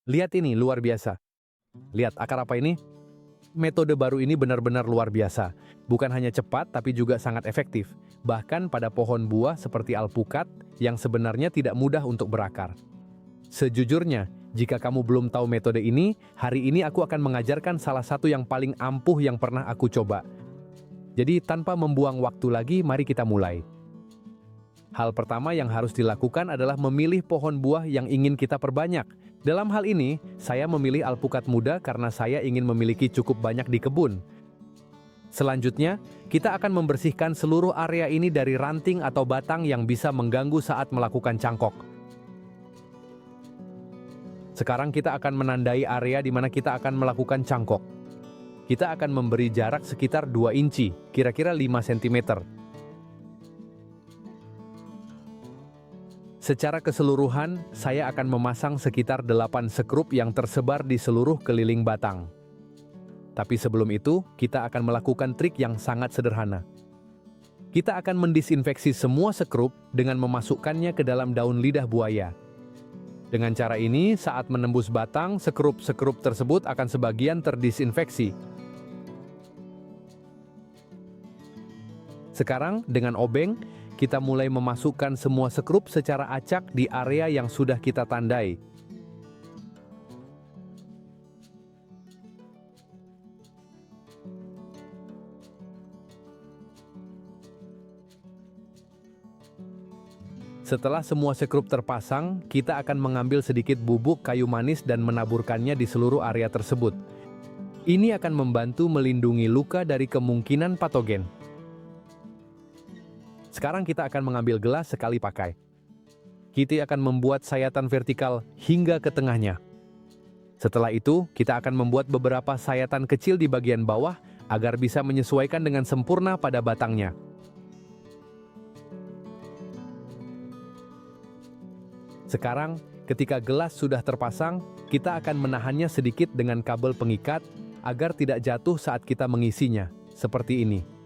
Lihat ini, luar biasa. Lihat akar apa ini? Metode baru ini benar-benar luar biasa. Bukan hanya cepat, tapi juga sangat efektif. Bahkan pada pohon buah seperti alpukat yang sebenarnya tidak mudah untuk berakar. Sejujurnya, jika kamu belum tahu metode ini, hari ini aku akan mengajarkan salah satu yang paling ampuh yang pernah aku coba. Jadi tanpa membuang waktu lagi, mari kita mulai. Hal pertama yang harus dilakukan adalah memilih pohon buah yang ingin kita perbanyak. Dalam hal ini, saya memilih alpukat muda karena saya ingin memiliki cukup banyak di kebun. Selanjutnya, kita akan membersihkan seluruh area ini dari ranting atau batang yang bisa mengganggu saat melakukan cangkok. Sekarang kita akan menandai area di mana kita akan melakukan cangkok. Kita akan memberi jarak sekitar 2 inci, kira-kira 5 cm. Secara keseluruhan, saya akan memasang sekitar 8 sekrup yang tersebar di seluruh keliling batang. Tapi sebelum itu, kita akan melakukan trik yang sangat sederhana. Kita akan mendisinfeksi semua sekrup dengan memasukkannya ke dalam daun lidah buaya. Dengan cara ini, saat menembus batang, sekrup-sekrup tersebut akan sebagian terdisinfeksi. Sekarang, dengan obeng, kita mulai memasukkan semua sekrup secara acak di area yang sudah kita tandai. Setelah semua sekrup terpasang, kita akan mengambil sedikit bubuk kayu manis dan menaburkannya di seluruh area tersebut. Ini akan membantu melindungi luka dari kemungkinan patogen. Sekarang kita akan mengambil gelas sekali pakai. Kita akan membuat sayatan vertikal hingga ke tengahnya. Setelah itu, kita akan membuat beberapa sayatan kecil di bagian bawah agar bisa menyesuaikan dengan sempurna pada batangnya. Sekarang, ketika gelas sudah terpasang, kita akan menahannya sedikit dengan kabel pengikat agar tidak jatuh saat kita mengisinya, seperti ini.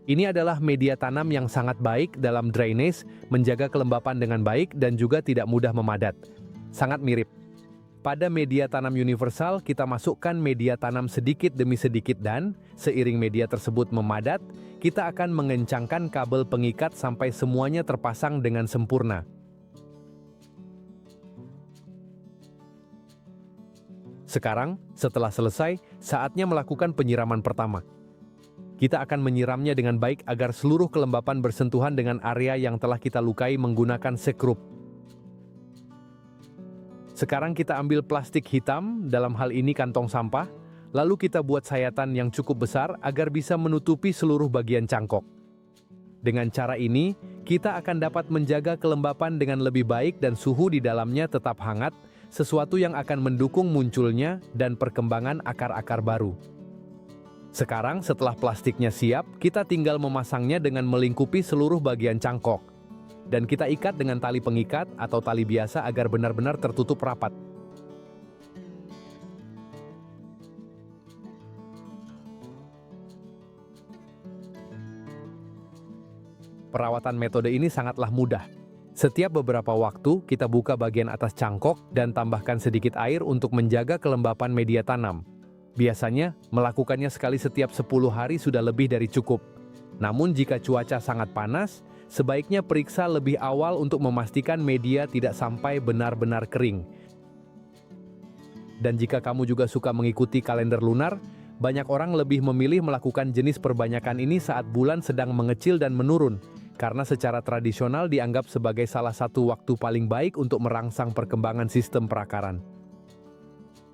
Ini adalah media tanam yang sangat baik dalam drainase, menjaga kelembapan dengan baik dan juga tidak mudah memadat. Sangat mirip. Pada media tanam universal, kita masukkan media tanam sedikit demi sedikit dan, seiring media tersebut memadat, kita akan mengencangkan kabel pengikat sampai semuanya terpasang dengan sempurna. Sekarang, setelah selesai, saatnya melakukan penyiraman pertama. Kita akan menyiramnya dengan baik agar seluruh kelembapan bersentuhan dengan area yang telah kita lukai menggunakan sekrup. Sekarang kita ambil plastik hitam, dalam hal ini kantong sampah, lalu kita buat sayatan yang cukup besar agar bisa menutupi seluruh bagian cangkok. Dengan cara ini, kita akan dapat menjaga kelembapan dengan lebih baik dan suhu di dalamnya tetap hangat, sesuatu yang akan mendukung munculnya dan perkembangan akar-akar baru. Sekarang, setelah plastiknya siap, kita tinggal memasangnya dengan melingkupi seluruh bagian cangkok. Dan kita ikat dengan tali pengikat atau tali biasa agar benar-benar tertutup rapat. Perawatan metode ini sangatlah mudah. Setiap beberapa waktu, kita buka bagian atas cangkok dan tambahkan sedikit air untuk menjaga kelembapan media tanam. Biasanya, melakukannya sekali setiap 10 hari sudah lebih dari cukup. Namun jika cuaca sangat panas, sebaiknya periksa lebih awal untuk memastikan media tidak sampai benar-benar kering. Dan jika kamu juga suka mengikuti kalender lunar, banyak orang lebih memilih melakukan jenis perbanyakan ini saat bulan sedang mengecil dan menurun, karena secara tradisional dianggap sebagai salah satu waktu paling baik untuk merangsang perkembangan sistem perakaran.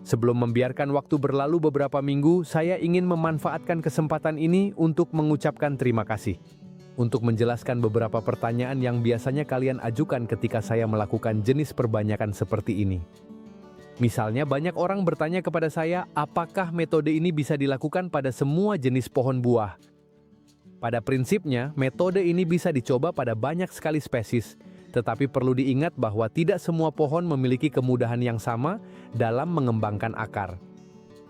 Sebelum membiarkan waktu berlalu beberapa minggu, saya ingin memanfaatkan kesempatan ini untuk mengucapkan terima kasih. Untuk menjelaskan beberapa pertanyaan yang biasanya kalian ajukan ketika saya melakukan jenis perbanyakan seperti ini. Misalnya, banyak orang bertanya kepada saya, apakah metode ini bisa dilakukan pada semua jenis pohon buah? Pada prinsipnya, metode ini bisa dicoba pada banyak sekali spesies, tetapi perlu diingat bahwa tidak semua pohon memiliki kemudahan yang sama dalam mengembangkan akar.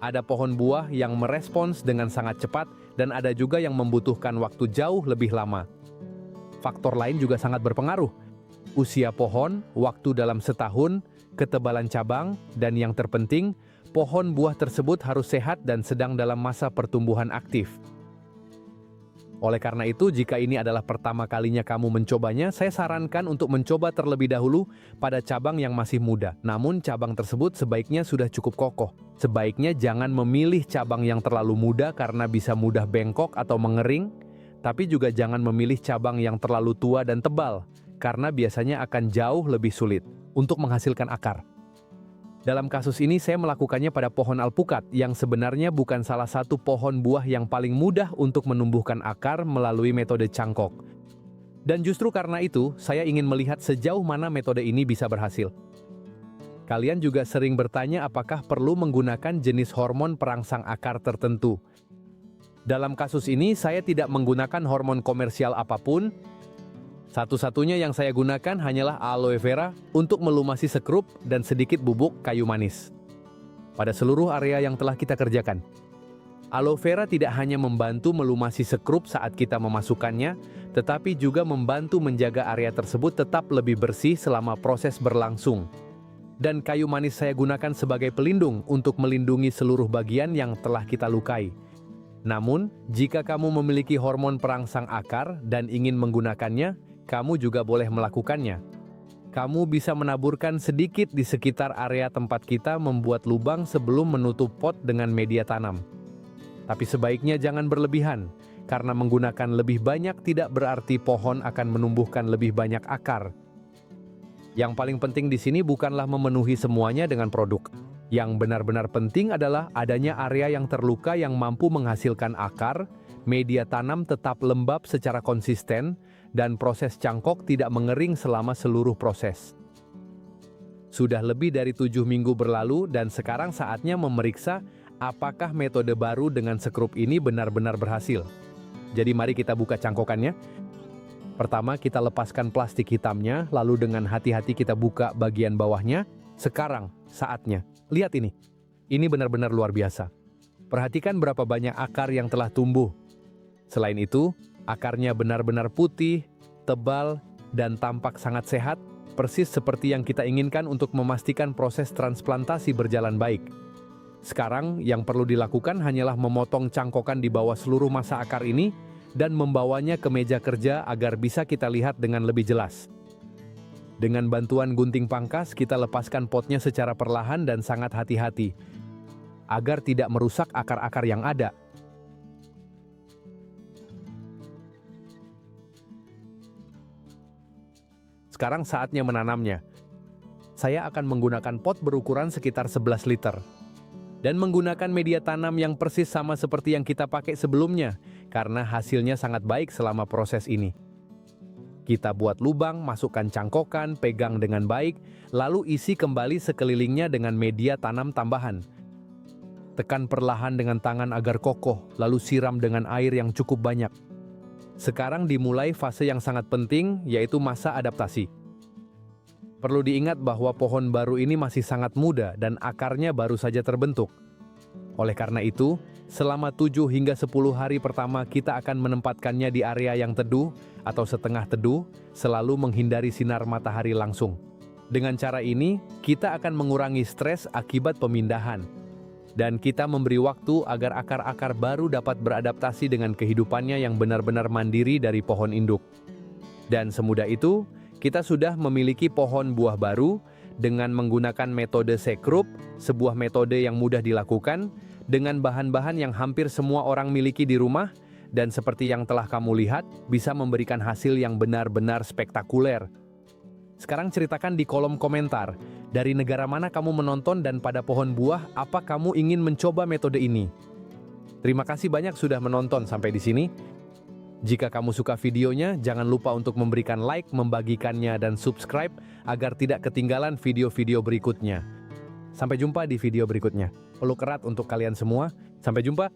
Ada pohon buah yang merespons dengan sangat cepat dan ada juga yang membutuhkan waktu jauh lebih lama. Faktor lain juga sangat berpengaruh. usia pohon, waktu dalam setahun, ketebalan cabang, dan yang terpenting, pohon buah tersebut harus sehat dan sedang dalam masa pertumbuhan aktif. Oleh karena itu, jika ini adalah pertama kalinya kamu mencobanya, saya sarankan untuk mencoba terlebih dahulu pada cabang yang masih muda. Namun, cabang tersebut sebaiknya sudah cukup kokoh. Sebaiknya jangan memilih cabang yang terlalu muda karena bisa mudah bengkok atau mengering, tapi juga jangan memilih cabang yang terlalu tua dan tebal, karena biasanya akan jauh lebih sulit untuk menghasilkan akar. Dalam kasus ini saya melakukannya pada pohon alpukat yang sebenarnya bukan salah satu pohon buah yang paling mudah untuk menumbuhkan akar melalui metode cangkok. Dan justru karena itu, saya ingin melihat sejauh mana metode ini bisa berhasil. Kalian juga sering bertanya apakah perlu menggunakan jenis hormon perangsang akar tertentu. Dalam kasus ini, saya tidak menggunakan hormon komersial apapun. Satu-satunya yang saya gunakan hanyalah aloe vera untuk melumasi sekrup dan sedikit bubuk kayu manis pada seluruh area yang telah kita kerjakan. Aloe vera tidak hanya membantu melumasi sekrup saat kita memasukkannya, tetapi juga membantu menjaga area tersebut tetap lebih bersih selama proses berlangsung. Dan kayu manis saya gunakan sebagai pelindung untuk melindungi seluruh bagian yang telah kita lukai. Namun, jika kamu memiliki hormon perangsang akar dan ingin menggunakannya, kamu juga boleh melakukannya. Kamu bisa menaburkan sedikit di sekitar area tempat kita membuat lubang sebelum menutup pot dengan media tanam. Tapi sebaiknya jangan berlebihan, karena menggunakan lebih banyak tidak berarti pohon akan menumbuhkan lebih banyak akar. Yang paling penting di sini bukanlah memenuhi semuanya dengan produk. Yang benar-benar penting adalah adanya area yang terluka yang mampu menghasilkan akar, media tanam tetap lembab secara konsisten, dan proses cangkok tidak mengering selama seluruh proses. Sudah lebih dari 7 minggu berlalu dan sekarang saatnya memeriksa apakah metode baru dengan sekrup ini benar-benar berhasil. Jadi mari kita buka cangkokannya. Pertama kita lepaskan plastik hitamnya, lalu dengan hati-hati kita buka bagian bawahnya. Sekarang saatnya. Lihat ini. Ini benar-benar luar biasa. Perhatikan berapa banyak akar yang telah tumbuh. Selain itu, akarnya benar-benar putih, tebal, dan tampak sangat sehat, persis seperti yang kita inginkan untuk memastikan proses transplantasi berjalan baik. Sekarang, yang perlu dilakukan hanyalah memotong cangkokan di bawah seluruh masa akar ini dan membawanya ke meja kerja agar bisa kita lihat dengan lebih jelas. Dengan bantuan gunting pangkas, kita lepaskan potnya secara perlahan dan sangat hati-hati, agar tidak merusak akar-akar yang ada. Sekarang saatnya menanamnya. Saya akan menggunakan pot berukuran sekitar 11 liter. Dan menggunakan media tanam yang persis sama seperti yang kita pakai sebelumnya, karena hasilnya sangat baik selama proses ini. Kita buat lubang, masukkan cangkokan, pegang dengan baik, lalu isi kembali sekelilingnya dengan media tanam tambahan. Tekan perlahan dengan tangan agar kokoh, lalu siram dengan air yang cukup banyak. Sekarang dimulai fase yang sangat penting, yaitu masa adaptasi. Perlu diingat bahwa pohon baru ini masih sangat muda dan akarnya baru saja terbentuk. Oleh karena itu, selama 7 hingga 10 hari pertama kita akan menempatkannya di area yang teduh atau setengah teduh, selalu menghindari sinar matahari langsung. Dengan cara ini, kita akan mengurangi stres akibat pemindahan. Dan kita memberi waktu agar akar-akar baru dapat beradaptasi dengan kehidupannya yang benar-benar mandiri dari pohon induk. Dan semudah itu, kita sudah memiliki pohon buah baru dengan menggunakan metode sekrup, sebuah metode yang mudah dilakukan, dengan bahan-bahan yang hampir semua orang miliki di rumah, dan seperti yang telah kamu lihat, bisa memberikan hasil yang benar-benar spektakuler. Sekarang ceritakan di kolom komentar, dari negara mana kamu menonton dan pada pohon buah, apa kamu ingin mencoba metode ini? Terima kasih banyak sudah menonton sampai di sini. Jika kamu suka videonya, jangan lupa untuk memberikan like, membagikannya, dan subscribe agar tidak ketinggalan video-video berikutnya. Sampai jumpa di video berikutnya. Peluk erat untuk kalian semua. Sampai jumpa.